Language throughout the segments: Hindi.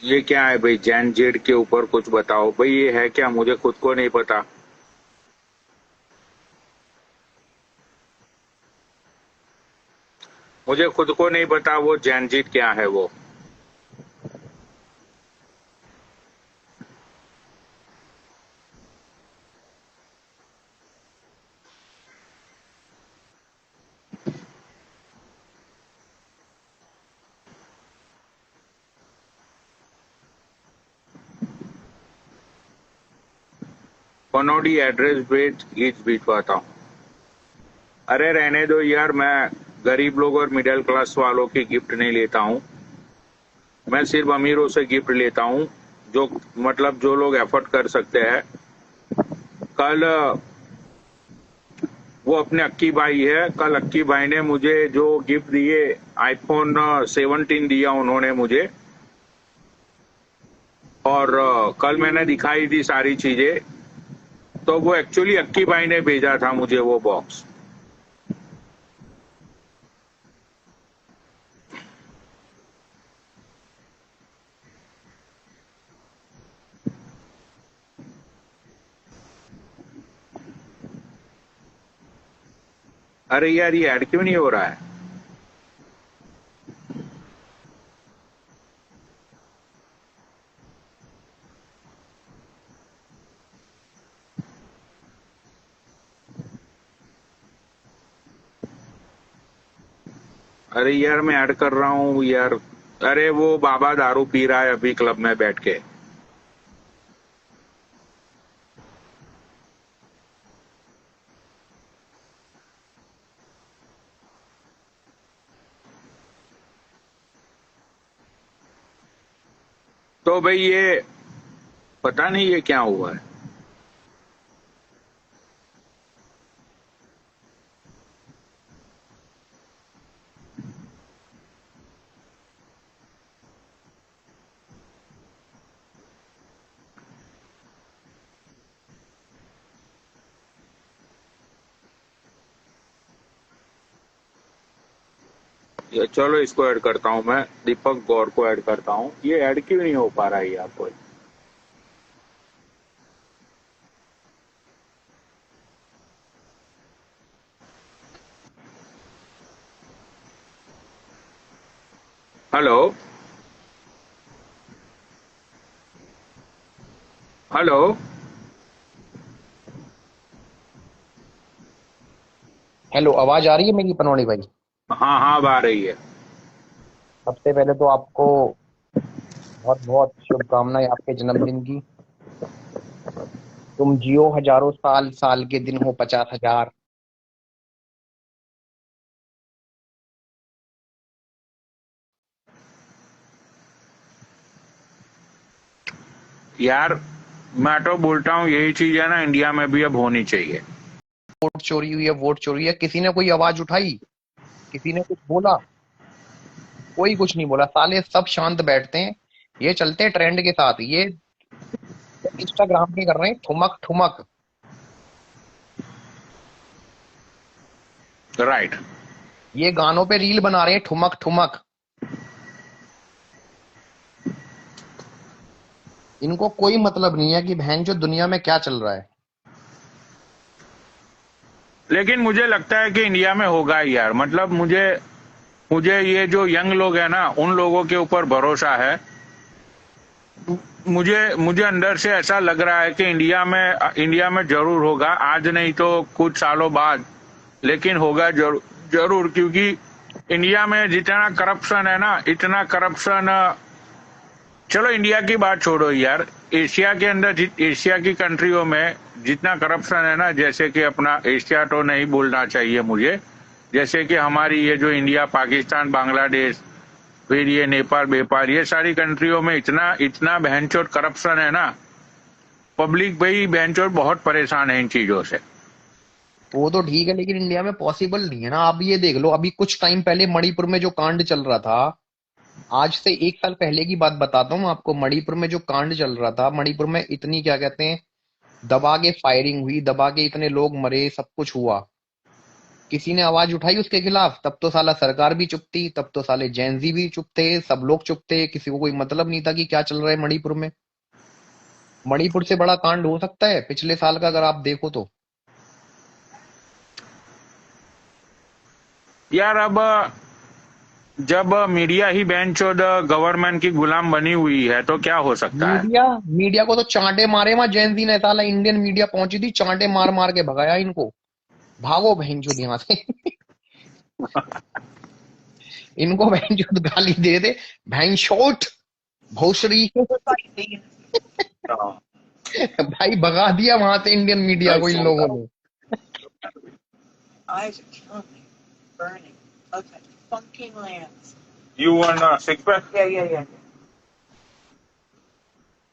ये क्या है भाई? जैन जेड के ऊपर कुछ बताओ भाई, ये है क्या? मुझे खुद को नहीं पता। मुझे खुद को नहीं पता वो जैन जेड क्या है वो। पनौडी एड्रेस भेज, गीच भिजवाता हूँ। अरे रहने दो यार, मैं गरीब लोग और मिडिल क्लास वालों की गिफ्ट नहीं लेता हूँ। मैं सिर्फ अमीरों से गिफ्ट लेता हूँ, जो मतलब जो लोग एफर्ट कर सकते हैं। कल वो अपने अक्की भाई है, कल अक्की भाई ने मुझे जो गिफ्ट दिए, आईफोन 17 दिया उन्होंने मुझे। और कल मैंने दिखाई थी सारी चीजें। तो वो एक्चुअली अक्की भाई ने भेजा था मुझे वो बॉक्स। अरे यार, ये ऐड क्यों नहीं हो रहा है? अरे यार, मैं ऐड कर रहा हूँ यार। अरे वो बाबा दारू पी रहा है अभी क्लब में बैठ के। तो भाई ये पता नहीं ये क्या हुआ है। ये चलो, इसको ऐड करता हूँ मैं। दीपक गौर को ऐड करता हूँ। ये ऐड क्यों नहीं हो पा रहा है यार कोई? हेलो। हेलो। हेलो, आवाज आ रही है मेरी पनौड़ी भाई? हाँ हाँ, अब आ रही है। सबसे पहले तो आपको बहुत बहुत शुभकामनाएं आपके जन्मदिन की। तुम जियो हजारों साल, साल के दिन हो 50,000। यार, मैं तो बोलता हूँ यही चीज है ना, इंडिया में भी अब होनी चाहिए। वोट चोरी हुई है, वोट चोरी हुई है, किसी ने कोई आवाज उठाई? किसी ने कुछ बोला? कोई कुछ नहीं बोला, साले सब शांत बैठते हैं। ये चलते हैं ट्रेंड के साथ। ये इंस्टाग्राम पे कर रहे हैं ठुमक ठुमक। राइट। ये गानों पे रील बना रहे हैं ठुमक ठुमक। इनको कोई मतलब नहीं है कि बहन जो दुनिया में क्या चल रहा है। लेकिन मुझे लगता है कि इंडिया में होगा ही यार। मतलब मुझे मुझे ये जो यंग लोग हैं ना, उन लोगों के ऊपर भरोसा है। मुझे मुझे अंदर से ऐसा लग रहा है कि इंडिया में जरूर होगा, आज नहीं तो कुछ सालों बाद। लेकिन होगा जरूर जरूर, क्योंकि इंडिया में जितना करप्शन है ना, इतना करप्शन। चलो इंडिया की बात छोड़ो यार। एशिया के अंदर एशिया की कंट्रियों में जितना करप्शन है ना, जैसे कि अपना एशिया तो नहीं बोलना चाहिए मुझे। जैसे कि हमारी ये जो इंडिया, पाकिस्तान, बांग्लादेश, फिर ये नेपाल बेपाल, ये सारी कंट्रियों में इतना इतना बहनचोद करप्शन है ना। पब्लिक भाई बहनचोद बहुत परेशान है इन चीजों से। वो तो ठीक है, लेकिन इंडिया में पॉसिबल नहीं है ना। आप ये देख लो, अभी कुछ टाइम पहले मणिपुर में जो कांड चल रहा था, आज से 1 साल पहले की बात बताता हूँ आपको। मणिपुर में जो कांड चल रहा था, मणिपुर में इतनी क्या कहते हैं, दबा के फायरिंग हुई, दबा के इतने लोग मरे, सब कुछ हुआ। किसी ने आवाज उठाई उसके खिलाफ तब तो साला सरकार भी चुप थी, तब तो साले जैनजी भी चुप थे, सब लोग चुप थे, किसी को कोई मतलब नहीं था कि क्या चल रहा है मणिपुर में। मणिपुर से बड़ा कांड हो सकता है पिछले साल का, अगर आप देखो तो। यार अब जब मीडिया ही बेंचोद गवर्नमेंट की गुलाम बनी हुई है तो क्या हो सकता है। मीडिया मीडिया को तो चांटे मारे वहां जैनजी ने, साला इंडियन मीडिया पहुंची थी, चांटे मार मार के भगाया इनको। भागो बहनचोद यहाँ से। इनको बहनचोद गाली दे दे, बहनचोद भोसड़ी। हाँ। भाई भगा दिया वहां से इंडियन मीडिया को इन लोगों ने। Eyes are totally burning. Okay. Funky lands. You want a sick bed? Yeah.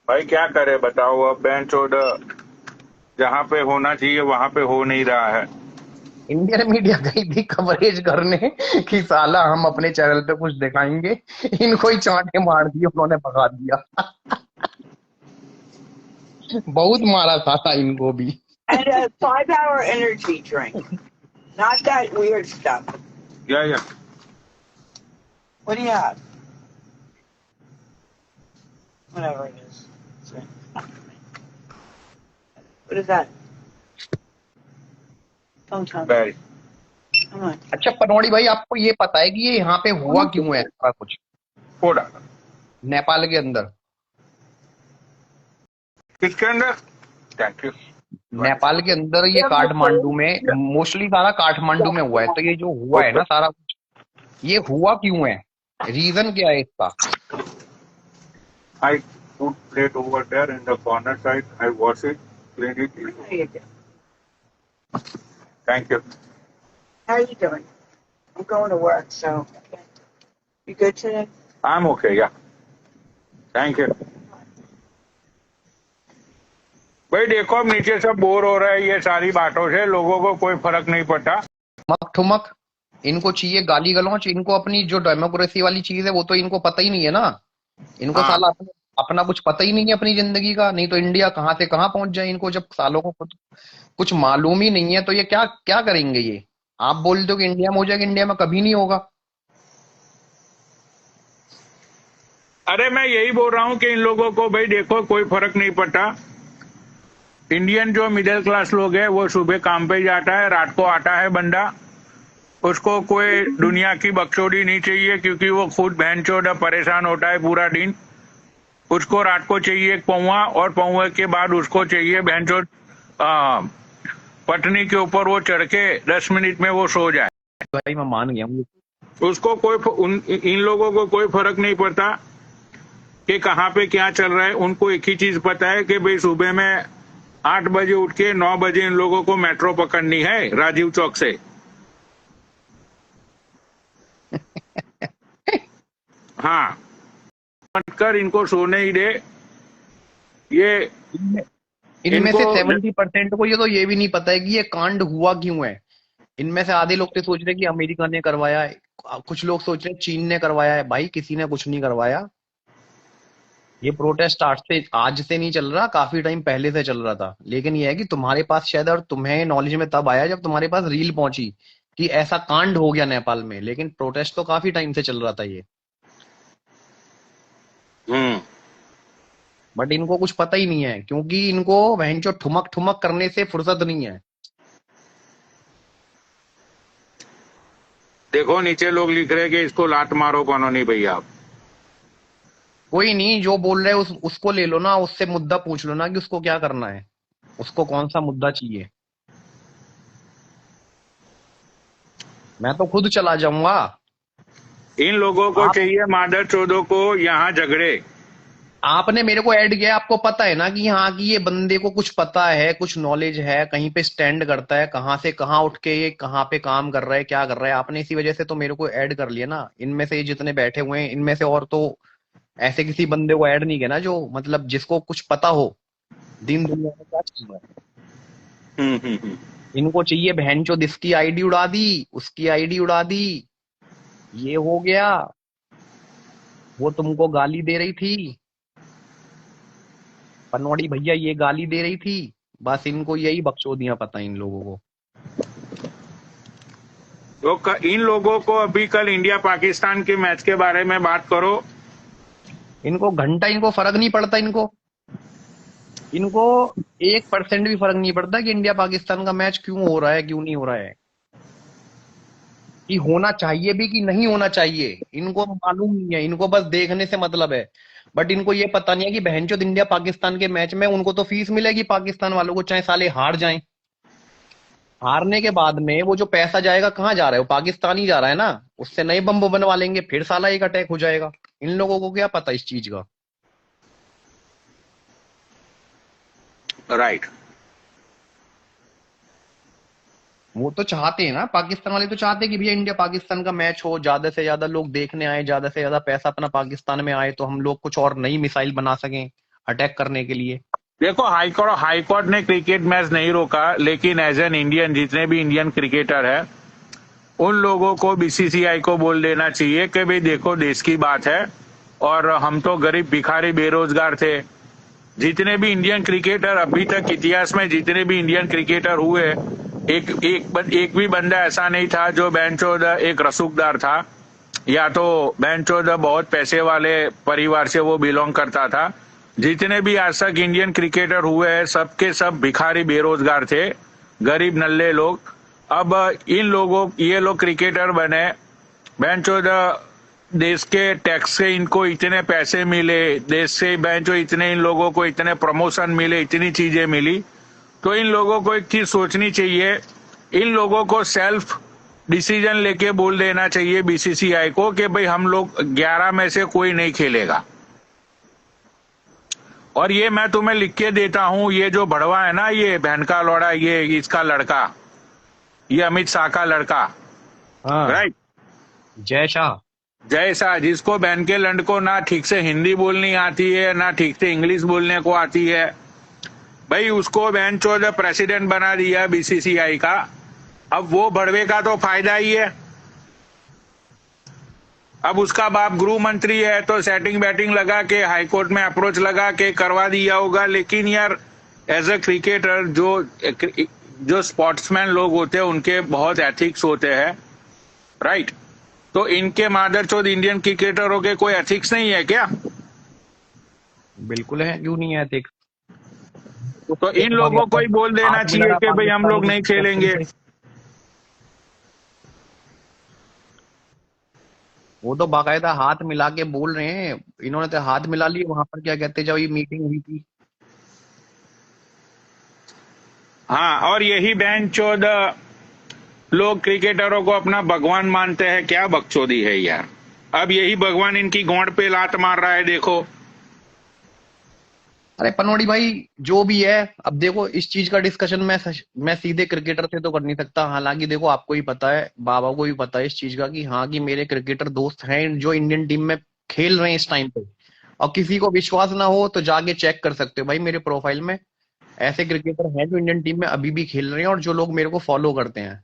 भाई क्या करे बताओ, अब बेंचोद जहाँ पे होना चाहिए वहां पे हो नहीं रहा है। इंडियन मीडिया गई थी कवरेज करने कि साला हम अपने चैनल पे कुछ दिखाएंगे, इनको ही चांटे मार दिए, उन्होंने भगा दिया। बहुत मारा साला इनको भी। And a 5-hour energy drink. Not that weird stuff. या What do you have? Whatever it is. What is that? Don't tell me. Berry Come on. अच्छा पनौड़ी भाई, आपको ये पता है कि ये यहाँ पे हुआ क्यों है सारा कुछ फोड़ा नेपाल के अंदर? किसके अंदर? Thank you. नेपाल के अंदर ये काठमांडू में, मोस्टली सारा काठमांडू में हुआ है। तो ये जो हुआ है ना सारा कुछ, ये हुआ क्यों है, रीजन क्या है इसका? I put plate over there in the corner side. I wash it, clean it. How you doing? Thank you. How are you doing? I'm going to work, so you good today? I'm okay. Yeah. Thank you. भाई देखो अब नीचे सब बोर हो रहा है ये सारी बातों से, लोगों को कोई फर्क नहीं पड़ता। ठुमक ठुमक, इनको चाहिए गाली गलौच, इनको अपनी जो डेमोक्रेसी वाली चीज है वो तो इनको पता ही नहीं है ना। इनको हाँ। साला अपना कुछ पता ही नहीं है अपनी जिंदगी का। नहीं तो इंडिया कहाँ से कहाँ पहुंच जाए, इनको जब सालों को कुछ मालूम ही नहीं है तो ये क्या क्या करेंगे ये? आप बोलते हो कि इंडिया में हो जाएगा, इंडिया में कभी नहीं होगा। अरे मैं यही बोल रहा हूँ कि इन लोगों को भाई देखो कोई फर्क नहीं पड़ता। इंडियन जो मिडिल क्लास लोग है वो सुबह काम पे जाता है, रात को आता है बंदा, उसको कोई दुनिया की बकचोदी नहीं चाहिए क्योंकि वो खुद भैंचोद परेशान होता है पूरा दिन। उसको रात को चाहिए एक पौवा, और पौवे के बाद उसको चाहिए भैंचोद पटनी के ऊपर वो चढ़ के 10 मिनट में वो सो जाए। भाई मैं मान गया हूँ। उसको इन लोगों को कोई फर्क नहीं पड़ता कि कहाँ पे क्या चल रहा है। उनको एक ही चीज पता है कि भाई सुबह में 8 बजे उठ के 9 बजे इन लोगों को मेट्रो पकड़नी है राजीव चौक से। हाँ, कर इनको सोने ही दे। ये इनमें से इनको 70% को ये तो ये भी नहीं पता है कि ये कांड हुआ क्यों है। इनमें से आधे लोग तो सोच रहे हैं कि अमेरिका ने करवाया है, कुछ लोग सोच रहे हैं चीन ने करवाया है। भाई किसी ने कुछ नहीं करवाया। ये प्रोटेस्ट आज से नहीं चल रहा, काफी टाइम पहले से चल रहा था। लेकिन ये है कि तुम्हारे पास शायद, और तुम्हें नॉलेज में तब आया जब तुम्हारे पास रील पहुंची कि ऐसा कांड हो गया नेपाल में। लेकिन प्रोटेस्ट तो काफी टाइम से चल रहा था ये। बट इनको कुछ पता ही नहीं है क्योंकि इनको बहनचो ठुमक ठुमक करने से फुर्सत नहीं है। देखो नीचे लोग लिख रहे हैं कि इसको लात मारो कॉलोनी भैया। आप कोई नहीं, जो बोल रहे हैं उसको ले लो ना, उससे मुद्दा पूछ लो ना कि उसको क्या करना है, उसको कौन सा मुद्दा चाहिए। मैं तो खुद चला जाऊंगा। इन लोगों को चाहिए मादर चौधों को यहाँ झगड़े। आपने मेरे को ऐड किया, आपको पता है ना कि हाँ कि ये बंदे को कुछ पता है, कुछ नॉलेज है, कहीं पे स्टैंड करता है, कहाँ से कहाँ उठ के ये कहाँ पे काम कर रहा है, क्या कर रहा है। आपने इसी वजह से तो मेरे को ऐड कर लिया ना। इनमें से जितने बैठे हुए हैं इनमें से और तो ऐसे किसी बंदे को ऐड नहीं किया ना जो मतलब जिसको कुछ पता हो दिन दुनिया में क्या चल रहा है। इनको चाहिए बहनचोद इसकी आईडी उड़ा दी, उसकी आईडी उड़ा दी, ये हो गया, वो तुमको गाली दे रही थी, पनौड़ी भैया ये गाली दे रही थी। बस इनको यही बकचोदियां पता है इन लोगों को। तो इन लोगों को अभी कल इंडिया पाकिस्तान के मैच के बारे में बात करो। इनको घंटा इनको फर्क नहीं पड़ता। इनको 1% भी फर्क नहीं पड़ता कि इंडिया पाकिस्तान का मैच क्यों हो रहा है, क्यों नहीं हो रहा है, कि होना चाहिए भी कि नहीं होना चाहिए। इनको मालूम नहीं है, इनको बस देखने से मतलब है। बट इनको ये पता नहीं है कि बहनचोद इंडिया पाकिस्तान के मैच में उनको तो फीस मिलेगी पाकिस्तान वालों को, चाहे साले हार जाएं। हारने के बाद में वो जो पैसा जाएगा कहाँ जा रहा है, वो पाकिस्तान ही जा रहा है ना। उससे नए बम बनवा लेंगे, फिर साला एक अटैक हो जाएगा। इन लोगों को क्या पता इस चीज का। राइट। वो तो चाहते हैं ना, पाकिस्तान वाले तो चाहते हैं कि भैया इंडिया पाकिस्तान का मैच हो, ज्यादा से ज्यादा लोग देखने आए, ज्यादा से ज्यादा पैसा अपना पाकिस्तान में आए, तो हम लोग कुछ और नई मिसाइल बना सकें अटैक करने के लिए। देखो, हाईकोर्ट ने क्रिकेट मैच नहीं रोका, लेकिन एज एन इंडियन जितने भी इंडियन क्रिकेटर है उन लोगों को बीसीसीआई को बोल देना चाहिए कि भाई देखो, देश की बात है और हम तो गरीब भिखारी बेरोजगार थे। जितने भी इंडियन क्रिकेटर अभी तक इतिहास में जितने भी इंडियन क्रिकेटर हुए, एक भी बंदा ऐसा नहीं था जो बेंचोद एक रसूखदार था या तो बेंचोद बहुत पैसे वाले परिवार से वो बिलोंग करता था। जितने भी आज तक इंडियन क्रिकेटर हुए हैं सबके सब भिखारी बेरोजगार थे, गरीब नल्ले लोग। अब ये लोग क्रिकेटर बने, बेंचोद देश के टैक्स से इनको इतने पैसे मिले, देश से बेंचो इतने इन लोगों को इतने प्रमोशन मिले, इतनी चीजें मिली। तो इन लोगों को एक चीज सोचनी चाहिए, इन लोगों को सेल्फ डिसीजन लेके बोल देना चाहिए बीसीसीआई को कि भाई हम लोग 11 में से कोई नहीं खेलेगा। और ये मैं तुम्हें लिख के देता हूं, ये जो भड़वा है ना, ये बहन का लौड़ा, ये इसका लड़का, ये अमित शाह का लड़का, हाँ, राइट, जय शाह। जय शाह, जिसको बहन के लंड को ना ठीक से हिंदी बोलनी आती है ना ठीक से इंग्लिश बोलने को आती है, भाई उसको बहन चौदह प्रेसिडेंट बना दिया बीसीसीआई का। अब वो भड़वे का तो फायदा ही है। अब उसका बाप गृह मंत्री है तो सेटिंग बैटिंग लगा के हाईकोर्ट में अप्रोच लगा के करवा दिया होगा। लेकिन यार एज अ क्रिकेटर जो स्पोर्ट्समैन लोग होते हैं उनके बहुत एथिक्स होते हैं, राइट। तो इनके मादरचोद इंडियन क्रिकेटरों के कोई एथिक्स नहीं है क्या? बिल्कुल है, क्यों नहीं है एथिक्स। तो इन लोगों को ही बोल देना हाथ मिला चाहिए रहा कि भाई हम पाकिस्तान लोग की नहीं खेलेंगे। कैप्टन से। वो तो बाकायदा हाथ मिला के बोल रहे हैं, इन्होंने तो हाथ मिला लिए वहां पर, क्या कहते हैं, जब ये मीटिंग हुई थी। हाँ, और यही बहन चौद लोग क्रिकेटरों को अपना भगवान मानते हैं। क्या बकचोदी है यार। अब यही भगवान इनकी गोंड पे लात मार रहा है, देखो। अरे पनौड़ी भाई, जो भी है, अब देखो इस चीज का डिस्कशन मैं सीधे क्रिकेटर से तो कर नहीं सकता। हालांकि देखो आपको ही पता है, बाबा को भी पता है इस चीज का, कि हाँ कि मेरे क्रिकेटर दोस्त हैं जो इंडियन टीम में खेल रहे हैं इस टाइम पे। और किसी को विश्वास ना हो तो जाके चेक कर सकते हो भाई, मेरे प्रोफाइल में ऐसे क्रिकेटर हैं जो इंडियन टीम में अभी भी खेल रहे हैं, और जो लोग मेरे को फॉलो करते हैं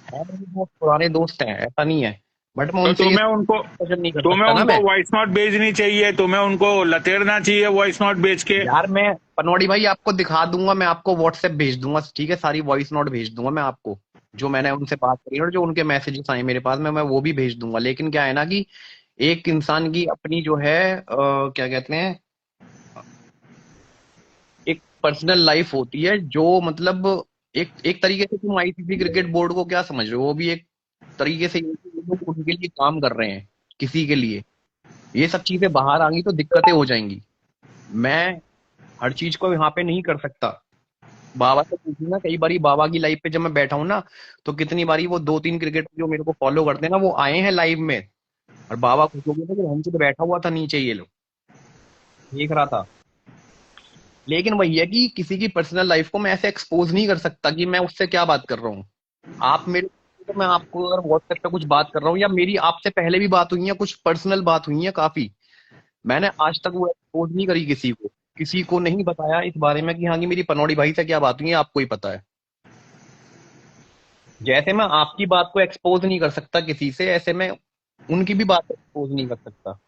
मेरे बहुत पुराने दोस्त हैं, ऐसा नहीं है। बट मैं तो उनसे डिस्कशन नहीं कर सकता ना मैं। वॉइस नोट भेजनी चाहिए, तुम्हें उनको लतेड़ना चाहिए वॉइस नोट भेज के। यार मैं पनौड़ी भाई आपको दिखा दूंगा, मैं आपको व्हाट्सएप भेज दूंगा, ठीक है, सारी वॉइस नोट भेज दूंगा मैं आपको, जो मैंने उनसे बात करी और जो उनके मैसेजेस आए मेरे पास में, मैं वो भी भेज दूंगा। लेकिन क्या है ना कि एक इंसान की अपनी जो है क्या कहते हैं, एक पर्सनल लाइफ होती है, जो मतलब एक एक तरीके से तुम आईसीसी क्रिकेट बोर्ड को क्या समझ रहे हो, वो भी एक तरीके से ये कि वो लोग उनके लिए काम कर रहे हैं, किसी के लिए। ये सब चीजें बाहर आएंगी तो दिक्कतें हो जाएंगी। मैं हर चीज को यहाँ पे नहीं कर सकता। बाबा से पूछी ना, कई बारी बाबा की लाइव पे जब मैं बैठा हूँ ना, तो कितनी बारी वो 2-3 क्रिकेटर जो मेरे को फॉलो करते हैं ना, वो आए हैं लाइव में, और बाबा खुश हो गए थे कि हमसे तो बैठा हुआ था नीचे ये लोग देख रहा था। लेकिन वही है कि किसी की पर्सनल लाइफ को मैं ऐसे एक्सपोज नहीं कर सकता कि मैं उससे क्या बात कर रहा हूँ। आप मेरे, तो मैं आपको अगर व्हाट्सएप पे कुछ बात कर रहा हूँ, या मेरी आपसे पहले भी बात हुई है, कुछ पर्सनल बात हुई है काफी, मैंने आज तक वो एक्सपोज नहीं करी किसी को, किसी को नहीं बताया इस बारे में कि हाँ कि मेरी पनौड़ी भाई से क्या बात हुई है, आपको ही पता है। जैसे मैं आपकी बात को एक्सपोज नहीं कर सकता किसी से, ऐसे मैं उनकी भी बात एक्सपोज नहीं कर सकता।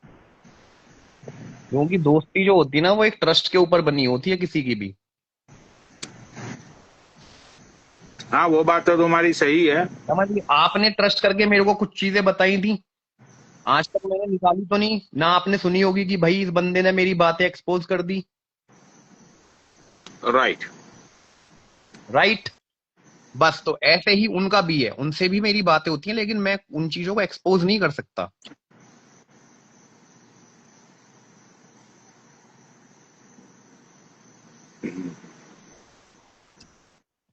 क्योंकि दोस्ती जो होती है ना, वो एक ट्रस्ट के ऊपर बनी होती है किसी की भी। हाँ वो बात तो तुम्हारी सही है। समझिए, आपने ट्रस्ट करके मेरे को कुछ चीजें बताई थी, आज तक मैंने निकाली तो नहीं ना, आपने सुनी होगी कि भाई इस बंदे ने मेरी बातें एक्सपोज कर दी। राइट। राइट। बस तो ऐसे ही उनका भी है, उनसे भी मेरी बातें होती हैं, लेकिन मैं उन चीजों को एक्सपोज नहीं कर सकता।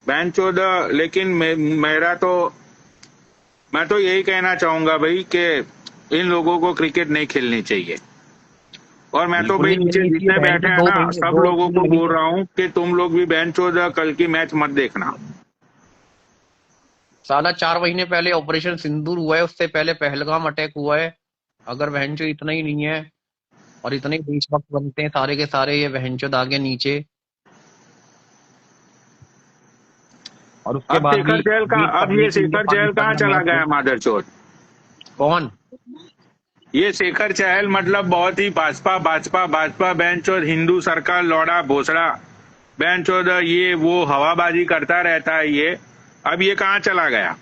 बहनचोद, लेकिन मेरा तो, मैं तो यही कहना चाहूंगा भाई कि इन लोगों को क्रिकेट नहीं खेलनी चाहिए। और मैं तो बिल्कुल भाई नहीं नीचे खेलनी चाहिए जितने बहन बैठे चो, हैं दो ना, महीने सब दो लोगों तीन को बोल महीने रहा हूँ कि तुम लोग भी बहनचोद कल की मैच मत देखना। साला 4 महीने पहले ऑपरेशन सिंदूर हुआ है, उससे पहले पहलगाम अटैक हुआ है। अगर बहन चो इतना ही नहीं है और इतने ही देशभक्त बनते हैं सारे के सारे ये बहन चो आगे नीचे, और उसके अब बाद भी शेखर चहल का, लीड अब करने ये के लिए शेखर चहल पाकिस्तान कहाँ का चला मैच गया हो। मादरचोद? कौन? ये शेखर चहल मतलब बहुत ही भाजपा भाजपा भाजपा बहनचोद हिंदू सरकार लौड़ा भोसड़ा बहनचोद, ये वो हवाबाजी करता रहता है ये। अब ये कहाँ चला गया?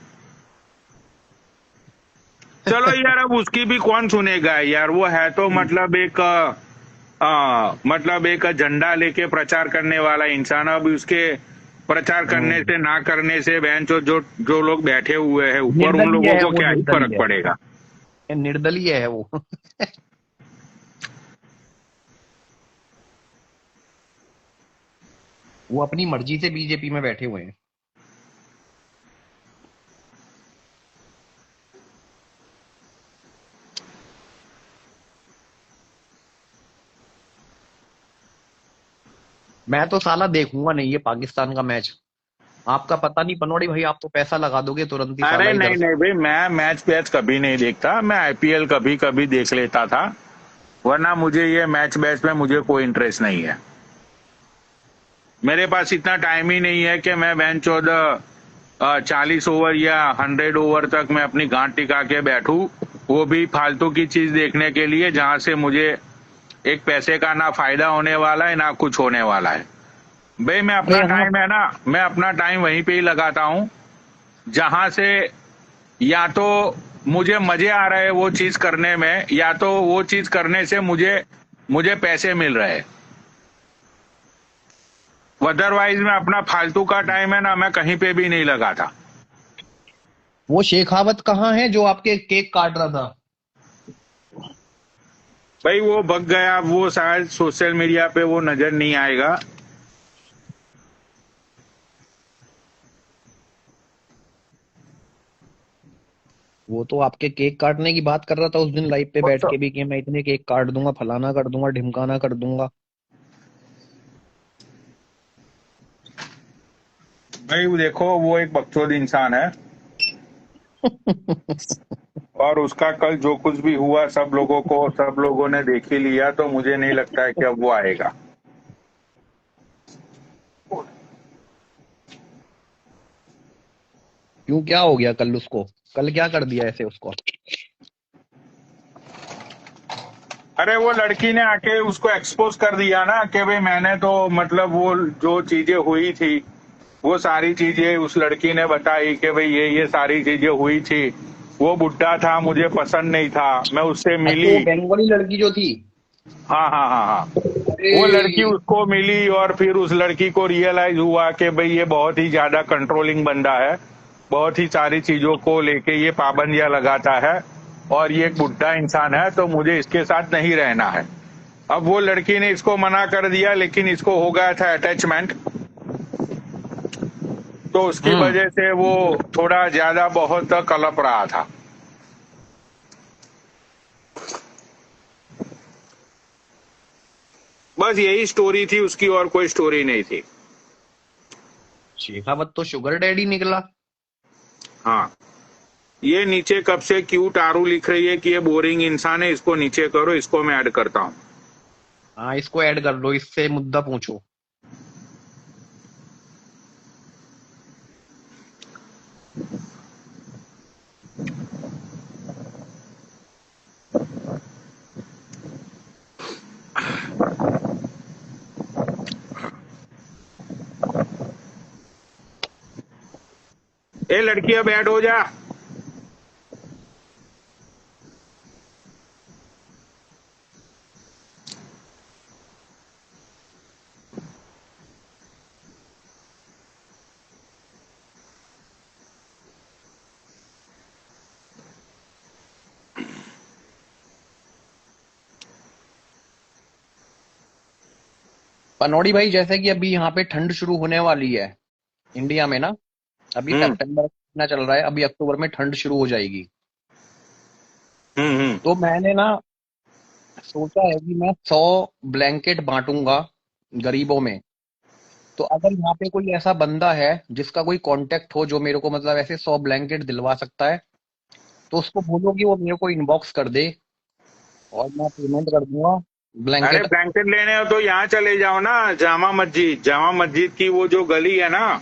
चलो यार, अब उसकी भी कौन सुनेगा यार, वो है तो मतलब एक मतलब एक झंडा लेके प्रचार करने वाला इंसान। अब उसके प्रचार करने हम्म, से ना करने से बहन जो जो लोग बैठे हुए हैं ऊपर, उन निर्दलीय लोगों है को वो, क्या ही फर्क निर्दलीय पड़ेगा। है, निर्दलीय है वो। वो अपनी मर्जी से बीजेपी में बैठे हुए हैं। मैं तो साला देखूंगा नहीं ये पाकिस्तान का मैच। आपका पता नहीं पनौड़ी भाई, आप तो पैसा लगा दोगे तुरंत ही साला अरे इधर नहीं से। नहीं भाई, मैं मैच वैच कभी नहीं देखता, मैं आईपीएल कभी कभी देख लेता था, वरना मुझे ये मैच बैच में मुझे कोई इंटरेस्ट नहीं है। मेरे पास इतना टाइम ही नहीं है कि मैं बहन चौद 40 ओवर या 100 ओवर तक मैं अपनी गांठ टिका के बैठूं, वो भी फालतू की चीज देखने के लिए जहां से मुझे एक पैसे का ना फायदा होने वाला है ना कुछ होने वाला है। भाई मैं अरे अपना हाँ। टाइम है ना, मैं अपना टाइम वहीं पे ही लगाता हूं जहां से या तो मुझे मजे आ रहे हैं वो चीज करने में, या तो वो चीज करने से मुझे मुझे पैसे मिल रहे हैं। अदरवाइज मैं अपना फालतू का टाइम है ना, मैं कहीं पे भी नहीं लगाता। वो शेखावत कहाँ है जो आपके केक काट रहा था? भाई वो भग गया, वो शायद सोशल मीडिया पे वो नजर नहीं आएगा। वो तो आपके केक काटने की बात कर रहा था उस दिन लाइव पे वो बैठ तो के भी, कि मैं इतने केक काट दूंगा, फलाना कर दूंगा, ढिमकाना कर दूंगा। भाई वो देखो, वो एक बकचोद इंसान है, और उसका कल जो कुछ भी हुआ सब लोगों ने देख ही लिया, तो मुझे नहीं लगता है कि अब वो आएगा। क्यों, क्या हो गया कल उसको? कल क्या कर दिया ऐसे उसको? अरे वो लड़की ने आके उसको एक्सपोज कर दिया ना कि भाई मैंने तो मतलब वो जो चीजें हुई थी वो सारी चीजें उस लड़की ने बताई कि भाई ये सारी चीजें हुई थी। वो बुड्ढा था, मुझे पसंद नहीं था, मैं उससे अच्छा, मिली। वो बंगाली लड़की जो थी। हाँ हाँ हाँ हाँ। वो लड़की अरे उसको मिली और फिर उस लड़की को रियलाइज हुआ कि भाई ये बहुत ही ज्यादा कंट्रोलिंग बंदा है, बहुत ही सारी चीजों को लेके ये पाबंदियां लगाता है, और ये एक बुढ़ा इंसान है, तो मुझे इसके साथ नहीं रहना है। अब वो लड़की ने इसको मना कर दिया, लेकिन इसको हो गया था अटैचमेंट, तो उसकी हम्म। वजह से वो थोड़ा ज्यादा बहुत कलप रहा था। बस यही स्टोरी थी उसकी, और कोई स्टोरी नहीं थी। शेखावत तो शुगर डैडी निकला। हाँ, ये नीचे कब से क्यूट आरू लिख रही है कि ये बोरिंग इंसान है, इसको नीचे करो, इसको मैं ऐड करता हूँ। हाँ, इसको ऐड कर लो, इससे मुद्दा पूछो। ए लड़की अब ऐड हो जा। पनौड़ी भाई, जैसे कि अभी यहाँ पे ठंड शुरू होने वाली है इंडिया में ना। अभी हम्म सितंबर महीना चल रहा है, अभी अक्टूबर में ठंड शुरू हो जाएगी। हम्म। तो मैंने ना सोचा है कि मैं 100 ब्लैंकेट बांटूंगा गरीबों में। तो अगर यहाँ पे कोई ऐसा बंदा है जिसका कोई कांटेक्ट हो जो मेरे को मतलब ऐसे 100 ब्लैंकेट दिलवा सकता है, तो उसको बोलो कि वो मेरे को इनबॉक्स कर दे और मैं पेमेंट कर दूंगा अरे ब्लैंकेट। ब्लैंकेट लेने हो तो यहाँ चले जाओ ना, जामा मस्जिद की वो जो गली है ना।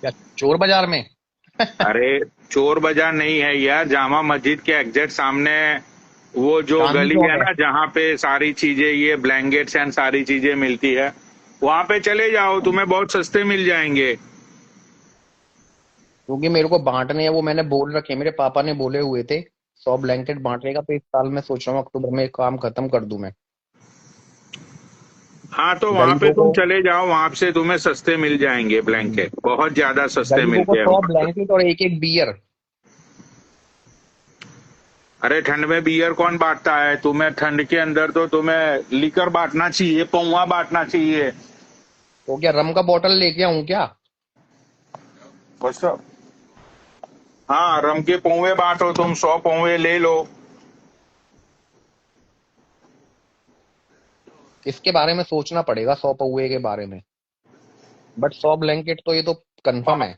क्या चोर बाजार में? अरे चोर बाजार नहीं है यार, जामा मस्जिद के एग्जैक्ट सामने वो जो चांदनी गली चौक है है। ना, जहाँ पे सारी चीजें, ये ब्लैंकेट्स एंड सारी चीजें मिलती है, वहां पे चले जाओ, तुम्हें बहुत सस्ते मिल जाएंगे। क्योंकि मेरे को बांटने हैं, वो मैंने बोल रखे, मेरे पापा ने बोले हुए थे 100 ब्लैंकेट बांटने का। तो इस साल मैं सोच रहा हूँ अक्टूबर में काम खत्म कर दूं मैं। हाँ तो वहां पे गरीबों को तुम चले जाओ, वहां से तुम्हें सस्ते मिल जाएंगे ब्लैंकेट, बहुत ज्यादा सस्ते गरीबों को मिलते हैं 100 वहां पे। ब्लैंकेट और एक एक बियर। अरे ठंड में बियर कौन बांटता है? तुम्हें ठंड के अंदर तो तुम्हें लिकर बांटना चाहिए, पौवा बांटना चाहिए। तो क्या रम का बोतल लेके आऊं क्या? बस। हाँ रम के पौवे बांटो, तुम 100 पौवे ले लो। इसके बारे में सोचना पड़ेगा 100 पौए के बारे में। बट 100 ब्लैंकेट तो ये तो कंफर्म है।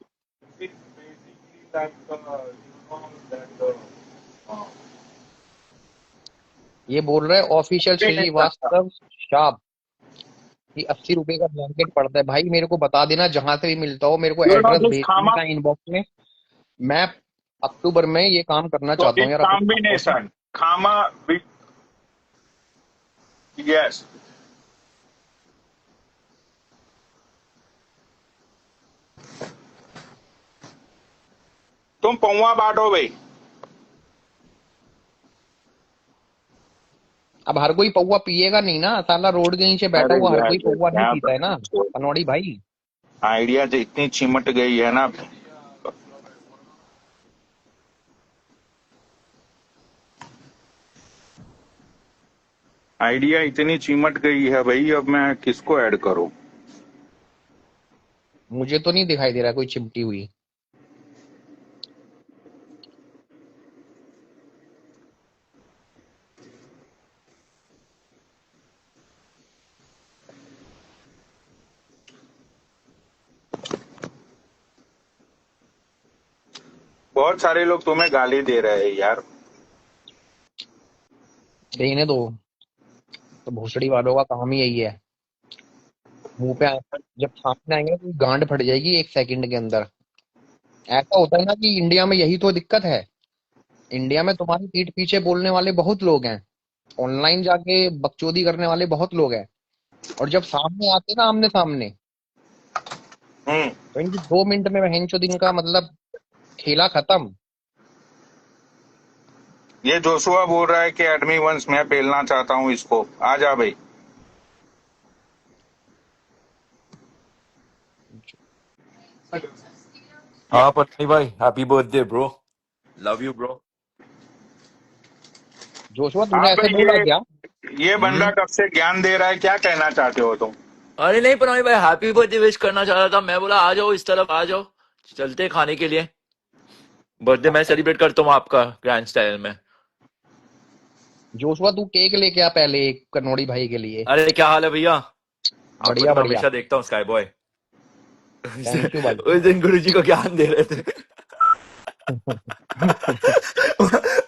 ये बोल रहा है ऑफिशियल श्रीवास्तव शॉप कि 80 रुपए का ब्लैंकेट पड़ता है। भाई मेरे को बता देना, जहां से भी मिलता हो मेरे को यू नो एड्रेस दिस भेज देने खामा, का इनबॉक्स में। मैं अक्टूबर में ये काम करना तो चाहता हूँ इट यार अपने पापा से। कॉम्बिनेशन खामा, यस। तुम पौवा बांटो भाई। अब हर कोई पौवा पिएगा नहीं ना साला, रोड के नीचे बैठा अरे हुआ हर यार कोई ये पौवा नहीं क्या पीता है ना पनौड़ी भाई। आइडिया जो इतनी चिमट गई है ना। आइडिया इतनी चिमट गई है भाई, अब मैं किसको ऐड करूं? मुझे तो नहीं दिखाई दे रहा कोई चिमटी हुई। बहुत सारे लोग तुम्हें गाली दे रहे हैं यार। देने दो, तो भोसड़ी वालों का काम ही यही है। मुंह पे जब सामने आएंगे तो गांड फट जाएगी 1 सेकंड के अंदर। ऐसा होता है ना कि इंडिया में यही तो दिक्कत है। इंडिया में तुम्हारी पीठ पीछे बोलने वाले बहुत लोग हैं, ऑनलाइन जाके बकचोदी करने वाले बहुत लोग हैं, और जब सामने आते ना आमने सामने, हम्म। तो इनकी 2 मिनट में बहनचोद इनका मतलब खेला खत्म। ये जोशुआ बोल रहा है कि एडमी वंश मैं पेलना चाहता हूँ इसको, आ जा भाई। हाँ पत्नी भाई, happy birthday bro. Love you bro. Joshua हाँ तूने ऐसे भाई, बोला क्या? ये बंदा हम्म। कब से ज्ञान दे रहा है, क्या कहना चाहते हो तुम? अरे नहीं पनौनी भाई, हैप्पी बर्थडे विश करना चाह रहा था। मैं बोला आ जाओ, इस तरफ आ जाओ, चलते हैं खाने के लिए। बर्थडे मैं सेलिब्रेट करता हूँ आपका ग्रैंड स्टाइल में। जोशुआ तू केक लेके आ पहले एक कनौड़ी भाई के लिए। अरे क्या हाल है भैया? आपको बढ़िया तो मैं बढ़िया। हमेशा देखता हूँ स्काई बॉय। थैंक यू भाई। उस दिन गुरु जी को ज्ञान दे रहे थे।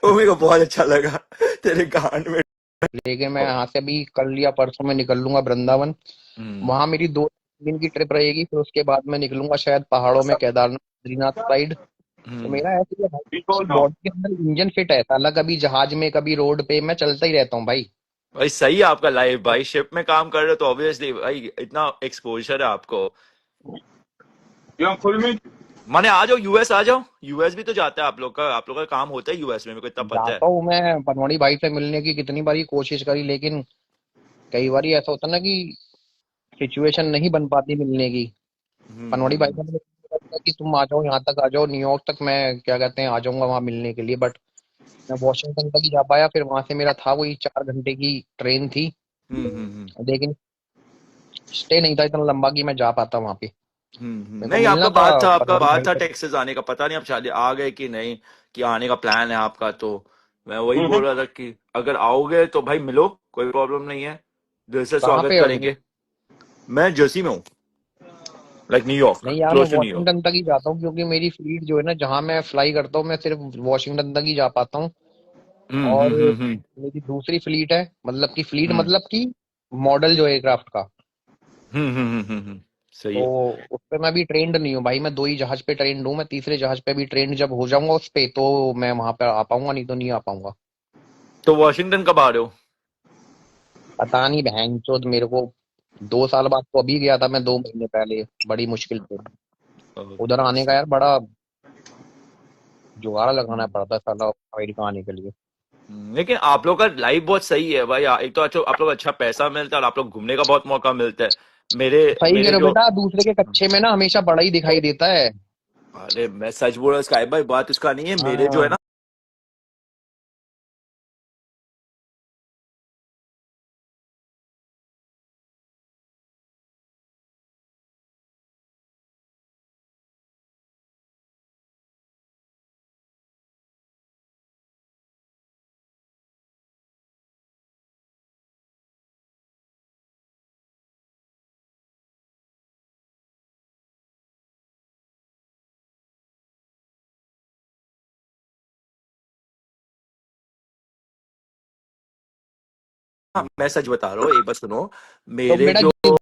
वो मेरे को बहुत अच्छा लगा, तेरे कान में। लेकिन मैं यहाँ से अभी कल या परसों में निकल लूंगा वृंदावन। हम्म। वहां मेरी 2 दिन की ट्रिप रहेगी, फिर उसके बाद मैं निकलूंगा शायद पहाड़ों में केदारनाथ बद्रीनाथ साइड। तो हम्म। मेरा ऐसे ही है भाई, बॉडी के अंदर इंजन फिट है साला, कभी जहाज में कभी रोड पे मैं चलता ही रहता हूँ भाई। भाई सही है आपका लाइफ भाई, शिप में काम कर रहे हो तो ऑब्वियसली भाई इतना एक्सपोजर है आपको। क्यों खुल में? माने आ जाओ यूएस, आ जाओ यूएस भी तो जाता है आप लोग का काम होता है यूएस में, मेरे को इतना पता है। जाता हूँ मैं पनवाड़ी भाई से मिलने की कितनी बारी कोशिश करी, लेकिन कई बारी ऐसा होता ना कि सिचुएशन नहीं बन पाती मिलने की। पनवाड़ी भाई हम्म। ने मुझे बोला कि तुम आ जाओ, यहाँ तक आ जाओ, न्यूयॉर्क तक मैं क्या कहते हैं आ जाऊंगा वहां मिलने के लिए, बट मैं वॉशिंगटन तक ही जा पाया। फिर वहां से मेरा था वही 4 घंटे की ट्रेन थी, हम्म। लेकिन स्टे नहीं था इतना लंबा कि मैं जा पाता वहां पे। मेरे को नहीं, मिलना था आपका पनवाड़ी बात भाई था से। टेक्सास आने का, पता नहीं आप शायद आ गए कि नहीं, कि आने का प्लान है आपका, तो मैं वही Mm-hmm. बोल रहा था कि अगर आओगे तो भाई मिलो, कोई प्रॉब्लम नहीं है, दिल से कहाँ स्वागत पे हो? करेंगे। मैं जर्सी में हूँ, लाइक न्यूयॉर्क, नहीं यार, मैं क्लोज टू न्यूयॉर्क। वॉशिंगटन तक ही जाता हूँ क्योंकि मेरी फ्लीट जो है ना, जहाँ मैं फ्लाई करता हूँ, मैं सिर्फ वॉशिंगटन तक ही जा पाता हूँ। और हम्म। मेरी दूसरी फ्लीट है, मतलब कि फ्लीट हम्म मतलब कि मॉडल जो एयरक्राफ्ट का, सही तो है। उस पे मैं भी ट्रेंड नहीं हूँ भाई। मैं 2 ही जहाज पे ट्रेंड हूँ, मैं तीसरे जहाज पे भी ट्रेंड जब हो जाऊंगा उस पे तो मैं वहां पे आ पाऊंगा, नहीं तो नहीं आ पाऊंगा। तो वॉशिंगटन कब आ रहे हो? पता नहीं बहन चोद मेरे को। 2 साल बाद तो अभी गया था मैं, 2 महीने पहले, बड़ी मुश्किल से। उधर ओके आने का सही। यार बड़ा जुगाड़ लगाना हम्म। पड़ता है साला अमेरिका आने के लिए। लेकिन आप लोग का लाइफ बहुत सही है भाई, एक तो अच्छा, आप लोग अच्छा पैसा मिलता है, और आप लोग घूमने का बहुत मौका मिलता है। मेरे सही कह मेरे रहे हो जो, बेटा, दूसरे के कच्चे में ना हमेशा बड़ा ही दिखाई देता है। अरे मैं सच बोल रहा हूँ स्काई भाई, बात उसका नहीं है, मेरे जो है हाँ। ना, मैं सच बता रहा हूँ, एक बार सुनो। तो मेरे बेटा जो